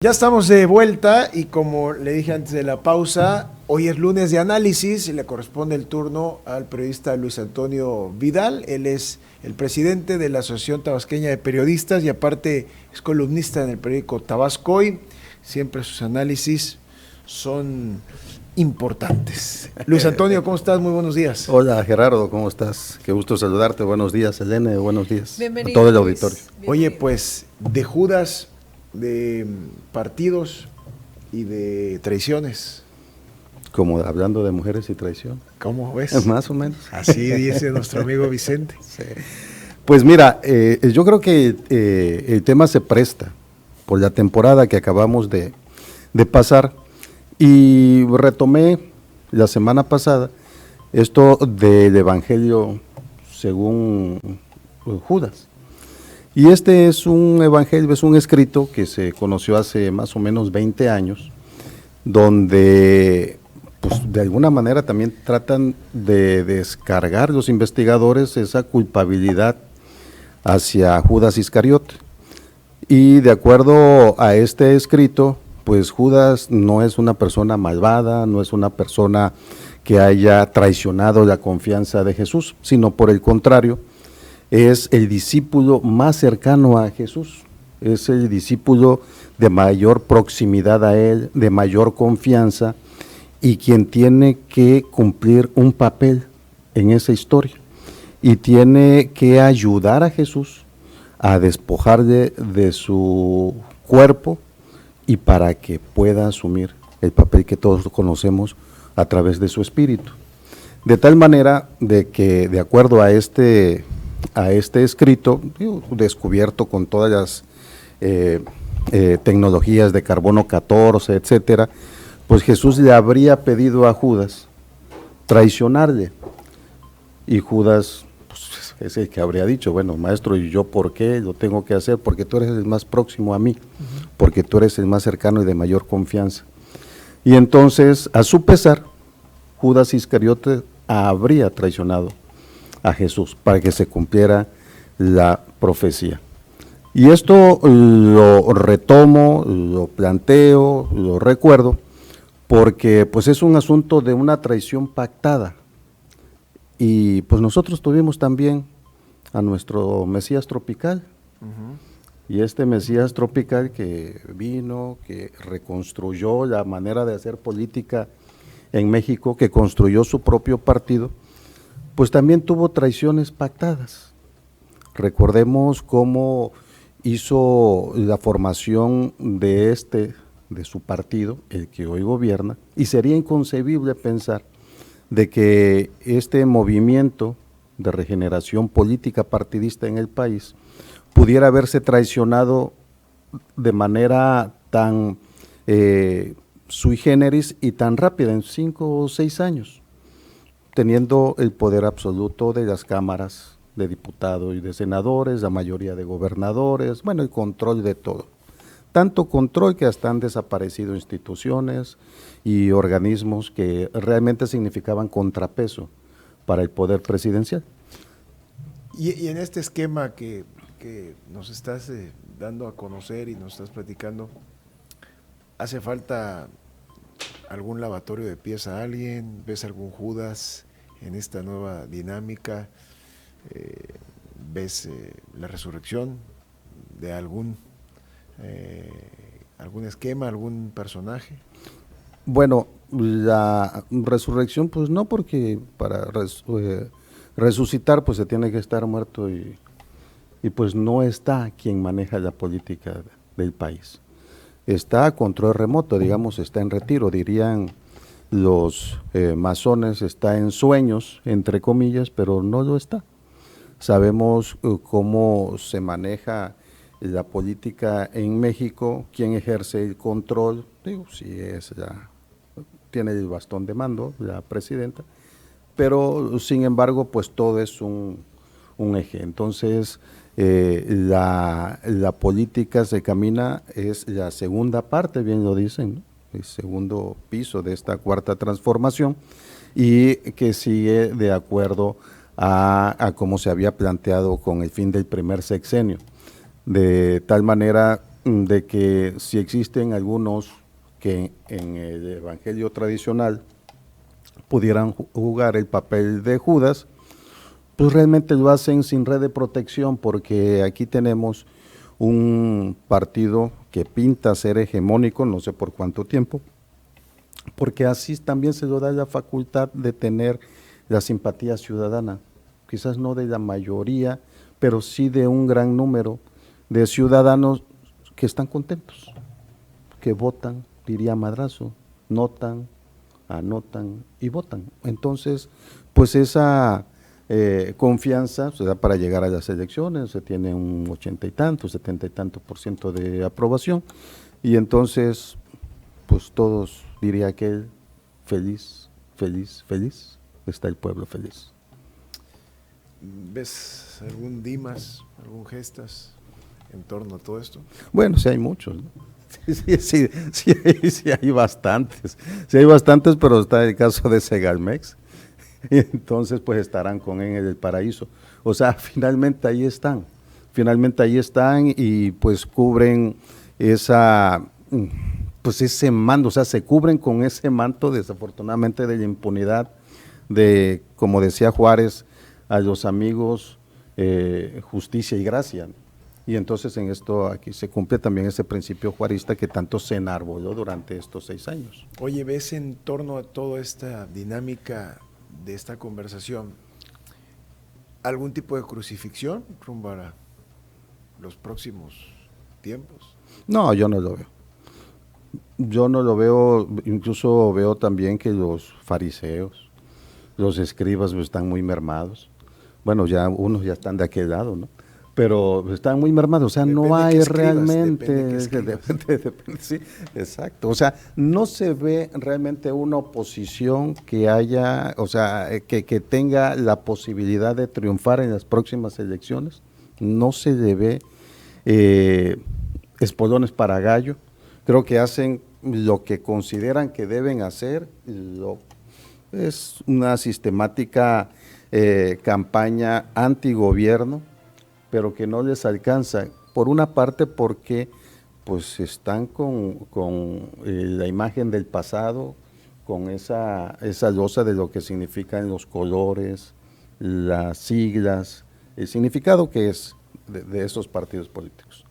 Ya estamos de vuelta y como le dije antes de la pausa, hoy es lunes de análisis y le corresponde el turno al periodista Luis Antonio Vidal. Él es el presidente de la Asociación Tabasqueña de Periodistas y aparte es columnista en el periódico Tabasco Hoy. Siempre sus análisis son importantes. Luis Antonio, ¿cómo estás? Muy buenos días. Hola Gerardo, ¿cómo estás? Qué gusto saludarte. Buenos días, Elena. Buenos días Bienvenido, a todo el Luis. auditorio. Bienvenido. Oye, pues de Judas, de partidos y de traiciones. Como hablando de mujeres y traición. ¿Cómo ves? Más o menos. Así dice nuestro amigo Vicente. Sí. Pues mira, yo creo que el tema se presta por la temporada que acabamos de pasar y retomé la semana pasada esto del Evangelio según Judas. Y este es un evangelio, es un escrito que se conoció hace más o menos 20 años, donde pues, de alguna manera también tratan de descargar los investigadores esa culpabilidad hacia Judas Iscariote. Y de acuerdo a este escrito, pues Judas no es una persona malvada, no es una persona que haya traicionado la confianza de Jesús, sino por el contrario, es el discípulo más cercano a Jesús, es el discípulo de mayor proximidad a Él, de mayor confianza y quien tiene que cumplir un papel en esa historia y tiene que ayudar a Jesús a despojarle de su cuerpo y para que pueda asumir el papel que todos conocemos a través de su espíritu. De tal manera de que, de acuerdo a este escrito, descubierto con todas las tecnologías de carbono 14, etcétera, pues Jesús le habría pedido a Judas traicionarle. Y Judas pues, es el que habría dicho, bueno, maestro, ¿y yo por qué lo tengo que hacer? Porque tú eres el más próximo a mí, porque tú eres el más cercano y de mayor confianza. Y entonces, a su pesar, Judas Iscariote habría traicionado a Jesús para que se cumpliera la profecía. Y esto lo retomo, lo planteo, lo recuerdo, porque pues es un asunto de una traición pactada. Y pues nosotros tuvimos también a nuestro Mesías tropical. Y este Mesías tropical que vino, que reconstruyó la manera de hacer política en México, que construyó su propio partido, pues también tuvo traiciones pactadas. Recordemos cómo hizo la formación de su partido, el que hoy gobierna, y sería inconcebible pensar de que este movimiento de regeneración política partidista en el país pudiera haberse traicionado de manera tan sui generis y tan rápida, en 5 o 6 años, teniendo el poder absoluto de las cámaras de diputados y de senadores, la mayoría de gobernadores, bueno, el control de todo. Tanto control que hasta han desaparecido instituciones y organismos que realmente significaban contrapeso para el poder presidencial. Y en este esquema que nos estás dando a conocer y nos estás platicando, ¿hace falta algún lavatorio de pies a alguien? ¿Ves algún Judas en esta nueva dinámica? ¿Ves la resurrección de algún esquema, algún personaje? Bueno, la resurrección pues no, porque para resucitar pues se tiene que estar muerto y pues no está quien maneja la política del país. Está a control remoto, digamos, está en retiro, dirían los masones, está en sueños, entre comillas, pero no lo está. Sabemos cómo se maneja la política en México, quién ejerce el control, digo, si tiene el bastón de mando, la presidenta, pero sin embargo, pues todo es un eje. Entonces, la política se camina, es la segunda parte, bien lo dicen, ¿no? El segundo piso de esta cuarta transformación, y que sigue de acuerdo a cómo se había planteado con el fin del primer sexenio. De tal manera de que si existen algunos que en el evangelio tradicional pudieran jugar el papel de Judas, pues realmente lo hacen sin red de protección, porque aquí tenemos un partido que pinta ser hegemónico, no sé por cuánto tiempo, porque así también se le da la facultad de tener la simpatía ciudadana, quizás no de la mayoría, pero sí de un gran número de ciudadanos que están contentos, que votan, diría Madrazo, notan, anotan y votan. Entonces, pues esa confianza se da para llegar a las elecciones, se tiene un 80 y tanto, 70 y tanto % de aprobación, y entonces, pues todos, diría aquel, feliz, feliz, feliz, está el pueblo feliz. ¿Ves algún Dimas, algún Gestas en torno a todo esto? Bueno, sí hay muchos, ¿no? Sí hay bastantes, pero está el caso de Segalmex, y entonces pues estarán con él en el paraíso. O sea, finalmente ahí están y pues cubren pues ese manto, o sea, se cubren con ese manto desafortunadamente de la impunidad de, como decía Juárez, a los amigos justicia y gracia, ¿no? Y entonces en esto aquí se cumple también ese principio juarista que tanto se enarboló durante estos 6 años. Oye, ¿ves en torno a toda esta dinámica de esta conversación algún tipo de crucifixión rumbo a los próximos tiempos? No, yo no lo veo. Yo no lo veo, incluso veo también que los fariseos, los escribas están muy mermados. Bueno, ya unos ya están de aquel lado, ¿no? Pero están muy mermados, o sea, Depende no hay escribas, realmente, depende, sí, exacto, o sea, no se ve realmente una oposición que haya, o sea, que tenga la posibilidad de triunfar en las próximas elecciones, no se le ve espolones para gallo, creo que hacen lo que consideran que deben hacer, es una sistemática campaña antigobierno, pero que no les alcanza, por una parte porque pues están con la imagen del pasado, con esa losa de lo que significan los colores, las siglas, el significado que es de esos partidos políticos.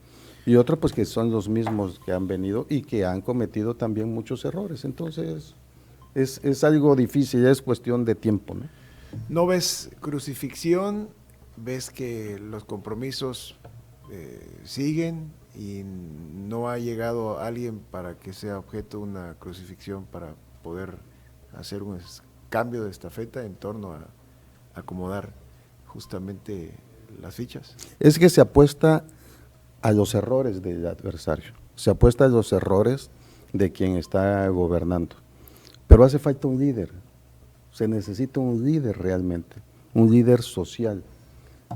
Y otra pues que son los mismos que han venido y que han cometido también muchos errores, entonces es algo difícil, es cuestión de tiempo, ¿no? ¿No ves crucifixión? ¿Ves que los compromisos siguen y no ha llegado alguien para que sea objeto de una crucifixión para poder hacer un cambio de estafeta en torno a acomodar justamente las fichas? Es que se apuesta a los errores del adversario, se apuesta a los errores de quien está gobernando, pero hace falta un líder, se necesita un líder realmente, un líder social,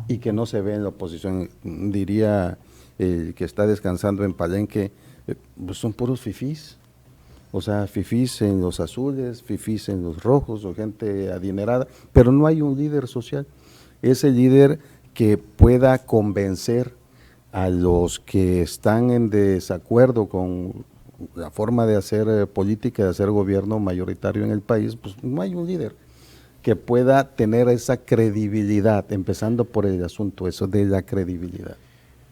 y que no se ve en la oposición, diría el que está descansando en Palenque, pues son puros fifís, o sea, fifís en los azules, fifís en los rojos, o gente adinerada, pero no hay un líder social, ese líder que pueda convencer a los que están en desacuerdo con la forma de hacer política, de hacer gobierno mayoritario en el país, pues no hay un líder que pueda tener esa credibilidad, empezando por el asunto, eso de la credibilidad.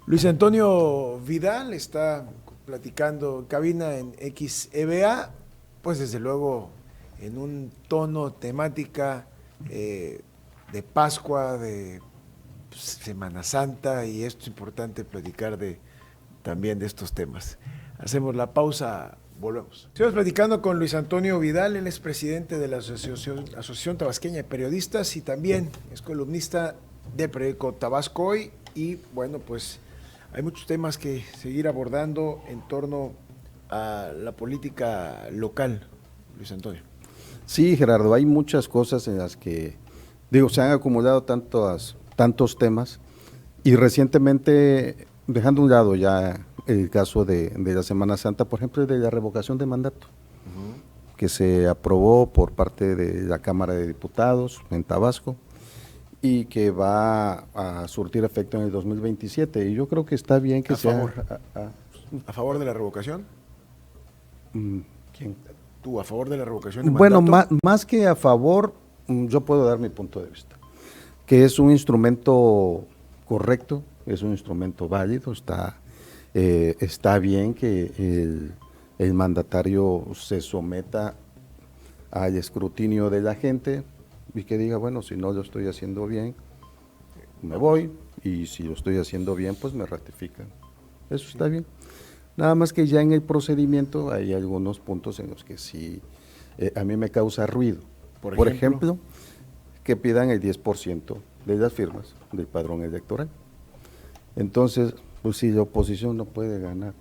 Luis Antonio Vidal está platicando en cabina en XEBA, pues desde luego en un tono temática de Pascua, de Semana Santa, y esto es importante platicar también de estos temas. Hacemos la pausa. Volvemos. Estamos platicando con Luis Antonio Vidal, él es presidente de la Asociación Tabasqueña de Periodistas y también es columnista de periódico Tabasco Hoy, y bueno, pues hay muchos temas que seguir abordando en torno a la política local, Luis Antonio. Sí, Gerardo, hay muchas cosas en las que, se han acumulado tantos temas, y recientemente, dejando a un lado ya el caso de la Semana Santa, por ejemplo, de la revocación de mandato, que se aprobó por parte de la Cámara de Diputados en Tabasco y que va a surtir efecto en el 2027. Y yo creo que está bien que sea ¿A favor de la revocación? ¿Quién? ¿Tú a favor de la revocación de Bueno, mandato? más que a favor, yo puedo dar mi punto de vista, que es un instrumento correcto, es un instrumento válido, está bien que el mandatario se someta al escrutinio de la gente y que diga, bueno, si no lo estoy haciendo bien, me voy, y si lo estoy haciendo bien, pues me ratifican. Eso está bien. Nada más que ya en el procedimiento hay algunos puntos en los que sí a mí me causa ruido. Por ejemplo, que pidan el 10% de las firmas del padrón electoral. Entonces, pues si la oposición no puede ganar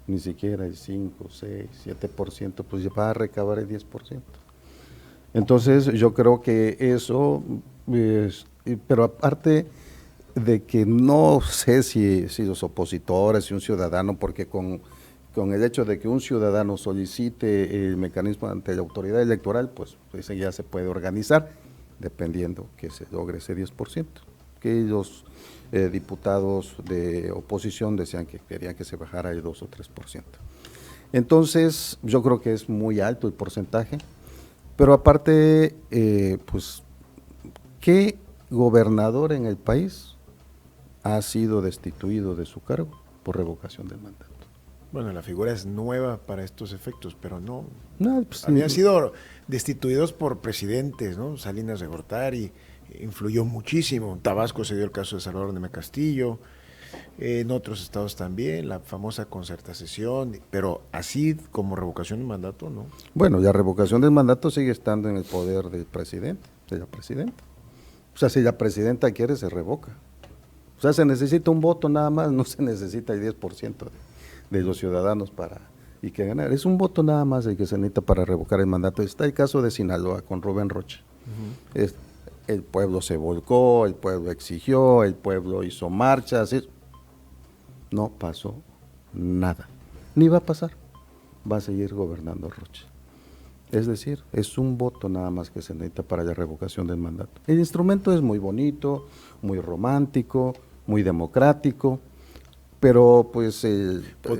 ni siquiera el 5, 6, 7%, pues ya va a recabar el 10%. Entonces, yo creo que eso, pero aparte de que no sé si los opositores, si un ciudadano, porque con el hecho de que un ciudadano solicite el mecanismo ante la autoridad electoral, pues ese ya se puede organizar, dependiendo que se logre ese 10%, que los diputados de oposición decían que querían que se bajara el 2 o 3%. Entonces, yo creo que es muy alto el porcentaje, pero aparte, pues, ¿qué gobernador en el país ha sido destituido de su cargo por revocación del mandato? Bueno, la figura es nueva para estos efectos, pero no, Pues, habían sido destituidos por presidentes, ¿no? Salinas de Gortari influyó muchísimo. En Tabasco se dio el caso de Salvador Neme Castillo, en otros estados también, la famosa concertación, pero así como revocación de mandato, ¿no? Bueno, la revocación del mandato sigue estando en el poder del presidente, de la presidenta. O sea, si la presidenta quiere, se revoca. O sea, se necesita un voto nada más, no se necesita el 10% de los ciudadanos y que ganar. Es un voto nada más el que se necesita para revocar el mandato. Está el caso de Sinaloa con Rubén Rocha. El pueblo se volcó, el pueblo exigió, el pueblo hizo marchas. No pasó nada. Ni va a pasar. Va a seguir gobernando Rocha. Es decir, es un voto nada más que se necesita para la revocación del mandato. El instrumento es muy bonito, muy romántico, muy democrático, pero pues…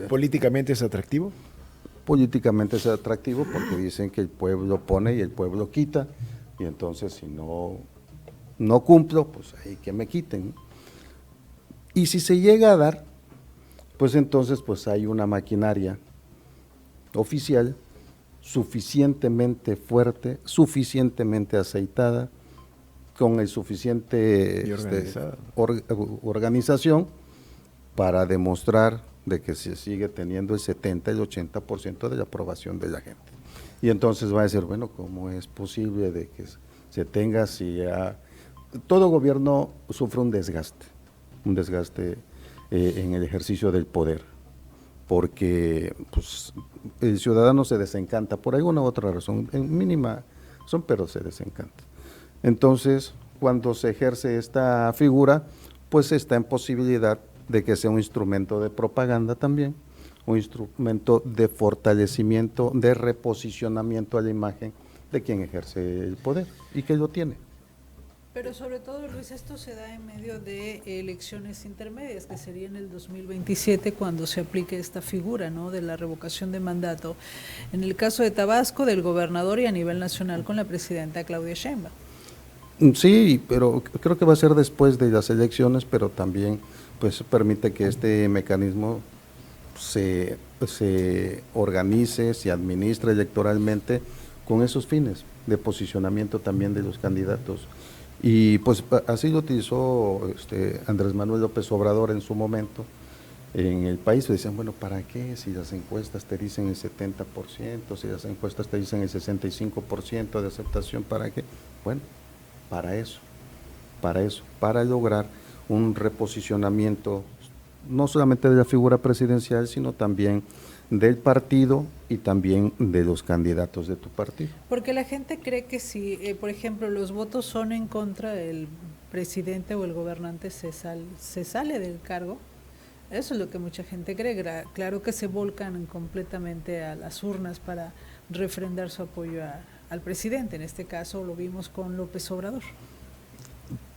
¿Políticamente es atractivo? Políticamente es atractivo porque dicen que el pueblo pone y el pueblo quita, y entonces si no cumplo, pues ahí que me quiten. Y si se llega a dar, pues entonces pues hay una maquinaria oficial suficientemente fuerte, suficientemente aceitada, con el suficiente organización para demostrar de que se sigue teniendo el 70 y el 80% de la aprobación de la gente. Y entonces va a decir, bueno, ¿cómo es posible de que se tenga todo gobierno sufre un desgaste en el ejercicio del poder, porque pues, el ciudadano se desencanta por alguna u otra razón, en mínima son, pero se desencanta. Entonces, cuando se ejerce esta figura, pues está en posibilidad de que sea un instrumento de propaganda también, un instrumento de fortalecimiento, de reposicionamiento a la imagen de quien ejerce el poder y que lo tiene. Pero sobre todo, Luis, esto se da en medio de elecciones intermedias, que sería en el 2027 cuando se aplique esta figura, ¿no?, de la revocación de mandato. En el caso de Tabasco, del gobernador, y a nivel nacional con la presidenta Claudia Sheinbaum. Sí, pero creo que va a ser después de las elecciones, pero también pues permite que este mecanismo se organice, se administre electoralmente con esos fines de posicionamiento también de los candidatos. Y pues así lo utilizó Andrés Manuel López Obrador en su momento en el país. Le decían, bueno, ¿para qué? Si las encuestas te dicen el 70%, si las encuestas te dicen el 65% de aceptación, ¿para qué? Bueno, para lograr un reposicionamiento no solamente de la figura presidencial, sino también del partido y también de los candidatos de tu partido. Porque la gente cree que si, por ejemplo, los votos son en contra del presidente o el gobernante, se sale del cargo. Eso es lo que mucha gente cree. Claro que se volcan completamente a las urnas para refrendar su apoyo al presidente. En este caso lo vimos con López Obrador.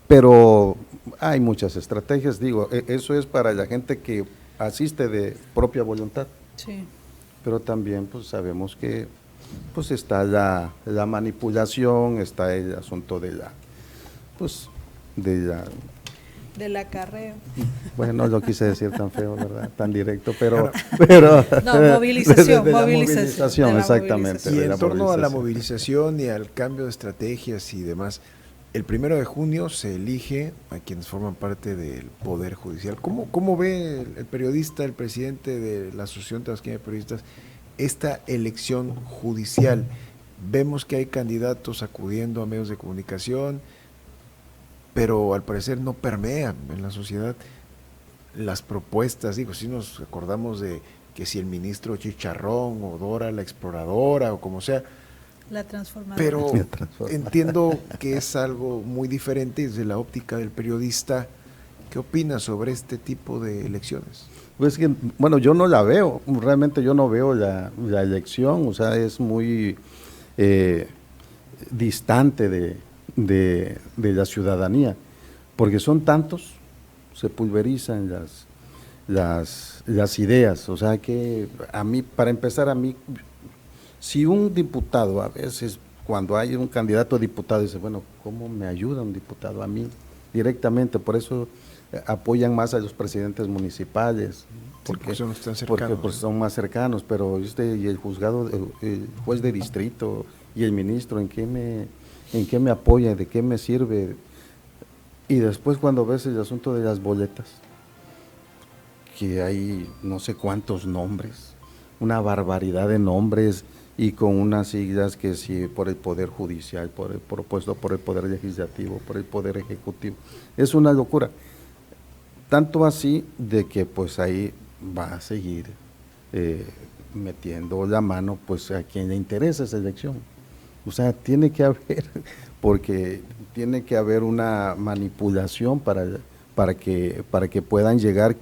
Pero hay muchas estrategias, digo, eso es para la gente que asiste de propia voluntad. Sí. Pero también pues sabemos que pues está la manipulación, está el asunto de la, pues, de la, Del acarreo. bueno, no lo quise decir tan feo, ¿verdad? Tan directo, pero No, movilización, de la movilización, de la exactamente. Y de en la torno a la movilización. movilización y al cambio de estrategias y demás, el 1 de junio se elige a quienes forman parte del Poder Judicial. ¿Cómo ve el periodista, el presidente de la Asociación Tabasqueña de Periodistas, esta elección judicial? Vemos que hay candidatos acudiendo a medios de comunicación, pero al parecer no permean en la sociedad las propuestas. Digo, si nos acordamos de que si el ministro Chicharrón o Dora la Exploradora o como sea, La transformación. pero entiendo que es algo muy diferente desde la óptica del periodista. ¿Qué opinas sobre este tipo de elecciones? Pues que, bueno, yo no la veo, realmente yo no veo la elección, o sea, es muy distante de la ciudadanía, porque son tantos, se pulverizan las ideas, o sea que a mí, para empezar, si un diputado a veces, cuando hay un candidato a diputado, dice, bueno, ¿cómo me ayuda un diputado a mí directamente? Por eso apoyan más a los presidentes municipales, porque son tan cercanos, porque pues, son más cercanos, pero y el juzgado, el juez de distrito y el ministro, ¿en qué me apoya? ¿De qué me sirve? Y después cuando ves el asunto de las boletas, que hay no sé cuántos nombres, una barbaridad de nombres, y con unas siglas que sí, por el Poder Judicial, propuesto por el Poder Legislativo, por el Poder Ejecutivo, es una locura. Tanto así de que pues ahí va a seguir metiendo la mano pues a quien le interesa esa elección. O sea, tiene que haber, porque tiene que haber una manipulación para que puedan llegar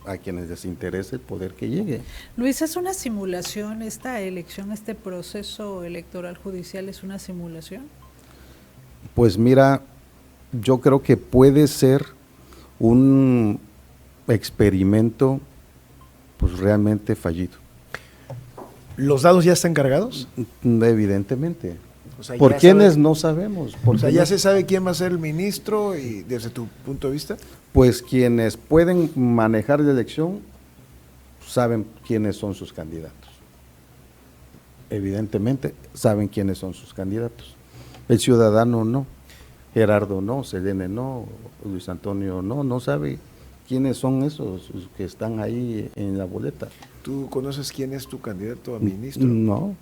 a quienes les interese el poder que llegue. Luis, ¿es una simulación esta elección, este proceso electoral judicial es una simulación? Pues mira, yo creo que puede ser un experimento pues realmente fallido. ¿Los dados ya están cargados? Evidentemente. O sea, ¿Por ya quiénes sabe, no sabemos? o sea, ¿ya se sabe quién va a ser el ministro y desde tu punto de vista? Pues quienes pueden manejar la elección saben quiénes son sus candidatos. Evidentemente saben quiénes son sus candidatos. El ciudadano no, Gerardo no, Selene no, Luis Antonio no sabe quiénes son esos que están ahí en la boleta. ¿Tú conoces quién es tu candidato a ministro? No.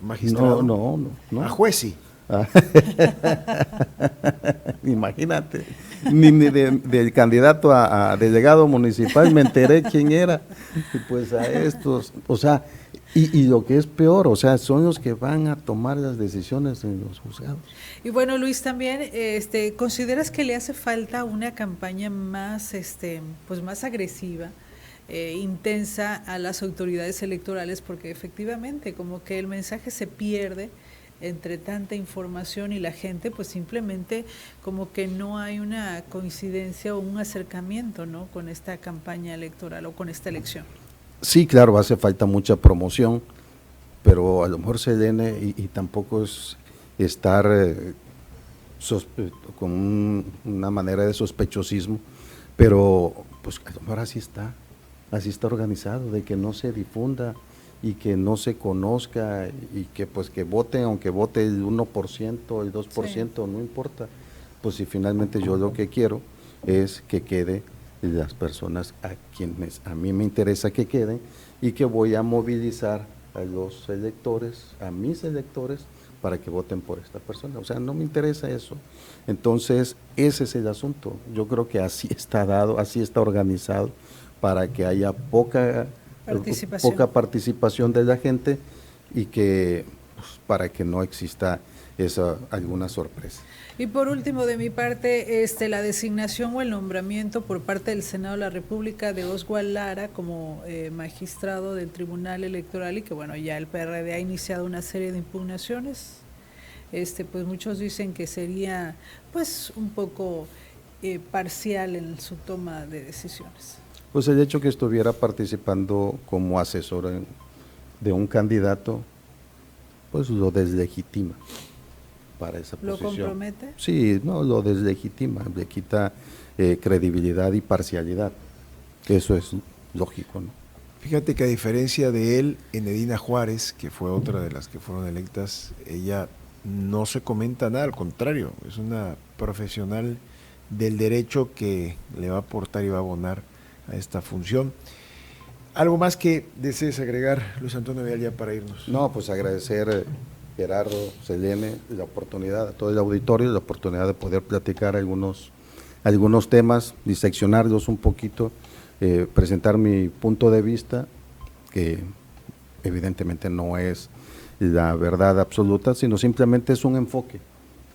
¿Magistrado? No. ¿A juez sí? Imagínate, ni del candidato a delegado municipal me enteré quién era, y pues a estos, o sea, y lo que es peor, o sea, son los que van a tomar las decisiones en los juzgados. Y bueno, Luis, también, ¿consideras que le hace falta una campaña más, pues más agresiva, intensa a las autoridades electorales? Porque efectivamente, como que el mensaje se pierde entre tanta información y la gente pues simplemente como que no hay una coincidencia o un acercamiento, ¿no?, con esta campaña electoral o con esta elección. Sí, claro, hace falta mucha promoción, pero a lo mejor Selene y tampoco es estar con una manera de sospechosismo, pero pues a lo mejor así está organizado, de que no se difunda y que no se conozca y que pues que voten, aunque vote el 1%, el 2%, sí, no importa, pues si finalmente yo lo que quiero es que quede las personas a quienes a mí me interesa que queden y que voy a movilizar a los electores, a mis electores, para que voten por esta persona. O sea, no me interesa eso. Entonces, ese es el asunto. Yo creo que así está dado, así está organizado, para que haya poca participación de la gente y que pues, para que no exista alguna sorpresa. Y por último, de mi parte, la designación o el nombramiento por parte del Senado de la República de Oswald Lara como magistrado del Tribunal Electoral, y que bueno, ya el PRD ha iniciado una serie de impugnaciones, pues muchos dicen que sería pues un poco parcial en su toma de decisiones. Pues el hecho que estuviera participando como asesor de un candidato, pues lo deslegitima para esa ¿Lo posición. compromete? Sí, no, lo deslegitima, le quita credibilidad y parcialidad, que eso es lógico, ¿no? Fíjate que a diferencia de él, Enedina Juárez, que fue otra de las que fueron electas, ella no se comenta nada, al contrario, es una profesional del derecho que le va a aportar y va a abonar a esta función. ¿Algo más que desees agregar, Luis Antonio Vidal, ya para irnos? No, pues agradecer, Gerardo, Selene, la oportunidad, a todo el auditorio, la oportunidad de poder platicar algunos temas, diseccionarlos un poquito, presentar mi punto de vista, que evidentemente no es la verdad absoluta, sino simplemente es un enfoque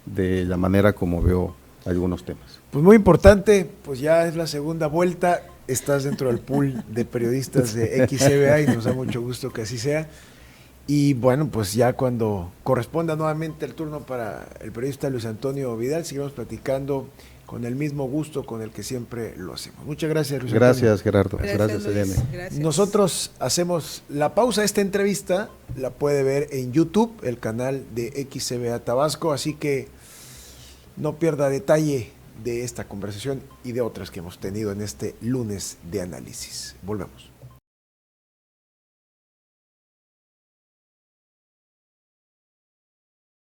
de la manera como veo algunos temas. Pues muy importante, pues ya es la segunda vuelta, estás dentro del pool de periodistas de XCBA y nos da mucho gusto que así sea. Y bueno, pues ya cuando corresponda nuevamente el turno para el periodista Luis Antonio Vidal, seguimos platicando con el mismo gusto con el que siempre lo hacemos. Muchas gracias, Luis Antonio. Gracias, Gerardo. Gracias, Luis. Selene. Gracias. Nosotros hacemos la pausa. Esta entrevista la puede ver en YouTube, el canal de XCBA Tabasco, así que no pierda detalle de esta conversación y de otras que hemos tenido en este lunes de análisis. Volvemos.